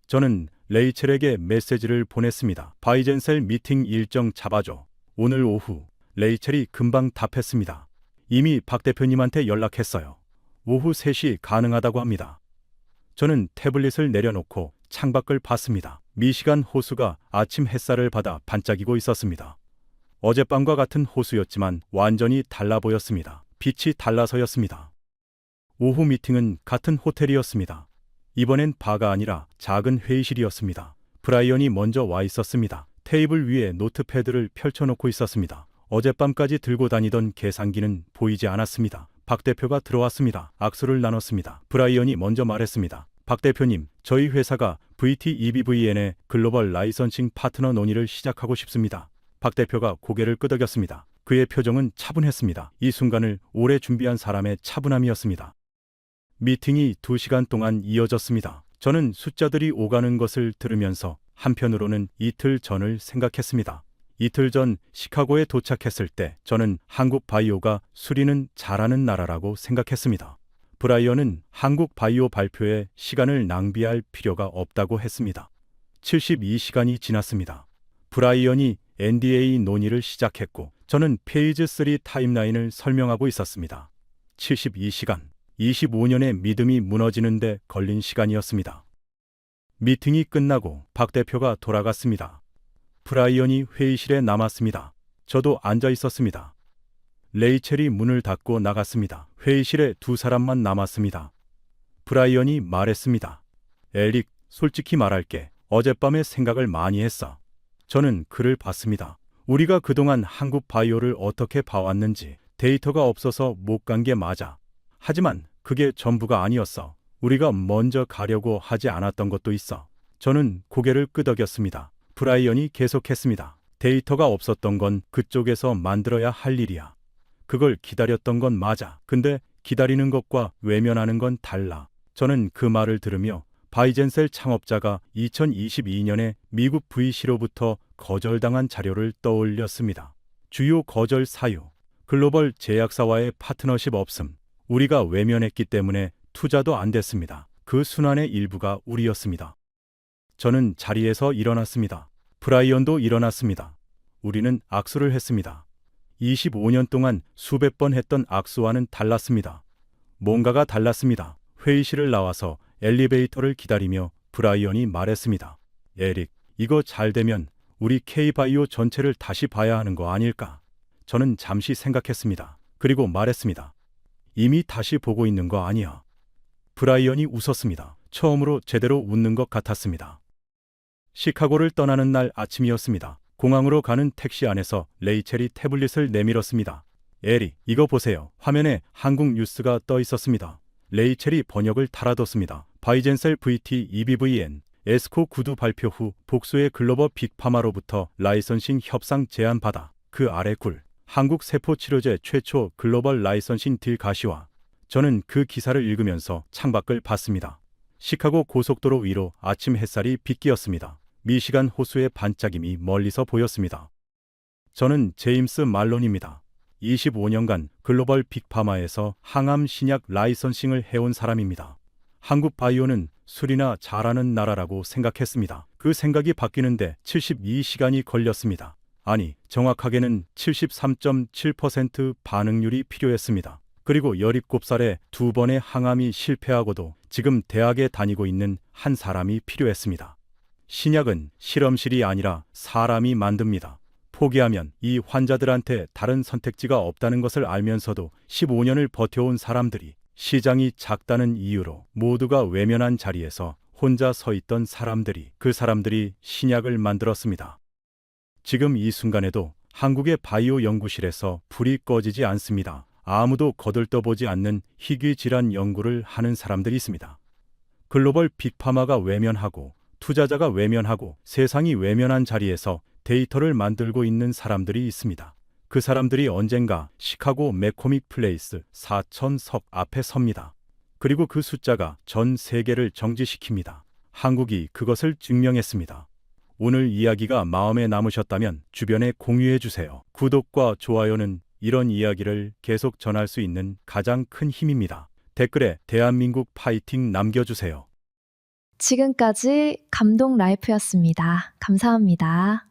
저는 레이첼에게 메시지를 보냈습니다. 바이젠셀 미팅 일정 잡아줘. 오늘 오후. 레이첼이 금방 답했습니다. 이미 박 대표님한테 연락했어요. 오후 3시 가능하다고 합니다. 저는 태블릿을 내려놓고 창밖을 봤습니다. 미시간 호수가 아침 햇살을 받아 반짝이고 있었습니다. 어젯밤과 같은 호수였지만 완전히 달라 보였습니다. 빛이 달라서였습니다. 오후 미팅은 같은 호텔이었습니다. 이번엔 바가 아니라 작은 회의실이었습니다. 브라이언이 먼저 와 있었습니다. 테이블 위에 노트패드를 펼쳐놓고 있었습니다. 어젯밤까지 들고 다니던 계산기는 보이지 않았습니다. 박 대표가 들어왔습니다. 악수를 나눴습니다. 브라이언이 먼저 말했습니다. 박 대표님, 저희 회사가 VT-EBVN의 글로벌 라이선싱 파트너 논의를 시작하고 싶습니다. 박 대표가 고개를 끄덕였습니다. 그의 표정은 차분했습니다. 이 순간을 오래 준비한 사람의 차분함이었습니다. 미팅이 2시간 동안 이어졌습니다. 저는 숫자들이 오가는 것을 들으면서 한편으로는 이틀 전을 생각했습니다. 이틀 전 시카고에 도착했을 때 저는 한국 바이오가 수리는 잘하는 나라라고 생각했습니다. 브라이언은 한국 바이오 발표에 시간을 낭비할 필요가 없다고 했습니다. 72시간이 지났습니다. 브라이언이 NDA 논의를 시작했고 저는 페이즈 3 타임라인을 설명하고 있었습니다. 72시간, 25년의 믿음이 무너지는데 걸린 시간이었습니다. 미팅이 끝나고 박 대표가 돌아갔습니다. 브라이언이 회의실에 남았습니다. 저도 앉아 있었습니다. 레이첼이 문을 닫고 나갔습니다. 회의실에 2사람만 남았습니다. 브라이언이 말했습니다. 에릭, 솔직히 말할게. 어젯밤에 생각을 많이 했어. 저는 글을 봤습니다. 우리가 그동안 한국 바이오를 어떻게 봐왔는지. 데이터가 없어서 못 간 게 맞아. 하지만 그게 전부가 아니었어. 우리가 먼저 가려고 하지 않았던 것도 있어. 저는 고개를 끄덕였습니다. 브라이언이 계속했습니다. 데이터가 없었던 건 그쪽에서 만들어야 할 일이야. 그걸 기다렸던 건 맞아. 근데 기다리는 것과 외면하는 건 달라. 저는 그 말을 들으며 바이젠셀 창업자가 2022년에 미국 VC로부터 거절당한 자료를 떠올렸습니다. 주요 거절 사유. 글로벌 제약사와의 파트너십 없음. 우리가 외면했기 때문에 투자도 안 됐습니다. 그 순환의 일부가 우리였습니다. 저는 자리에서 일어났습니다. 브라이언도 일어났습니다. 우리는 악수를 했습니다. 25년 동안 수백 번 했던 악수와는 달랐습니다. 뭔가가 달랐습니다. 회의실을 나와서 엘리베이터를 기다리며 브라이언이 말했습니다. 에릭, 이거 잘 되면 우리 K바이오 전체를 다시 봐야 하는 거 아닐까? 저는 잠시 생각했습니다. 그리고 말했습니다. 이미 다시 보고 있는 거 아니야. 브라이언이 웃었습니다. 처음으로 제대로 웃는 것 같았습니다. 시카고를 떠나는 날 아침이었습니다. 공항으로 가는 택시 안에서 레이첼이 태블릿을 내밀었습니다. 에리, 이거 보세요. 화면에 한국 뉴스가 떠 있었습니다. 레이첼이 번역을 달아뒀습니다. 바이젠셀 VT-EBVN, 에스코 구두 발표 후 복수의 글로벌 빅파마로부터 라이선싱 협상 제안 받아 그 아래 굴 한국 세포치료제 최초 글로벌 라이선싱 딜 가시와 저는 그 기사를 읽으면서 창밖을 봤습니다. 시카고 고속도로 위로 아침 햇살이 빗기었습니다. 미시간 호수의 반짝임이 멀리서 보였습니다. 저는 제임스 말론입니다. 25년간 글로벌 빅파마에서 항암 신약 라이선싱을 해온 사람입니다. 한국 바이오는 술이나 잘하는 나라라고 생각했습니다. 그 생각이 바뀌는데 72시간이 걸렸습니다. 아니, 정확하게는 73.7% 반응률이 필요했습니다. 그리고 17살에 2번의 항암이 실패하고도 지금 대학에 다니고 있는 한 사람이 필요했습니다. 신약은 실험실이 아니라 사람이 만듭니다. 포기하면 이 환자들한테 다른 선택지가 없다는 것을 알면서도 15년을 버텨온 사람들이 시장이 작다는 이유로 모두가 외면한 자리에서 혼자 서 있던 사람들이 그 사람들이 신약을 만들었습니다. 지금 이 순간에도 한국의 바이오 연구실에서 불이 꺼지지 않습니다. 아무도 거들떠보지 않는 희귀 질환 연구를 하는 사람들이 있습니다. 글로벌 빅파마가 외면하고 투자자가 외면하고 세상이 외면한 자리에서 데이터를 만들고 있는 사람들이 있습니다. 그 사람들이 언젠가 시카고 매코믹 플레이스 4,000석 앞에 섭니다. 그리고 그 숫자가 전 세계를 정지시킵니다. 한국이 그것을 증명했습니다. 오늘 이야기가 마음에 남으셨다면 주변에 공유해 주세요. 구독과 좋아요는 이런 이야기를 계속 전할 수 있는 가장 큰 힘입니다. 댓글에 대한민국 파이팅 남겨주세요. 지금까지 감동 라이프였습니다. 감사합니다.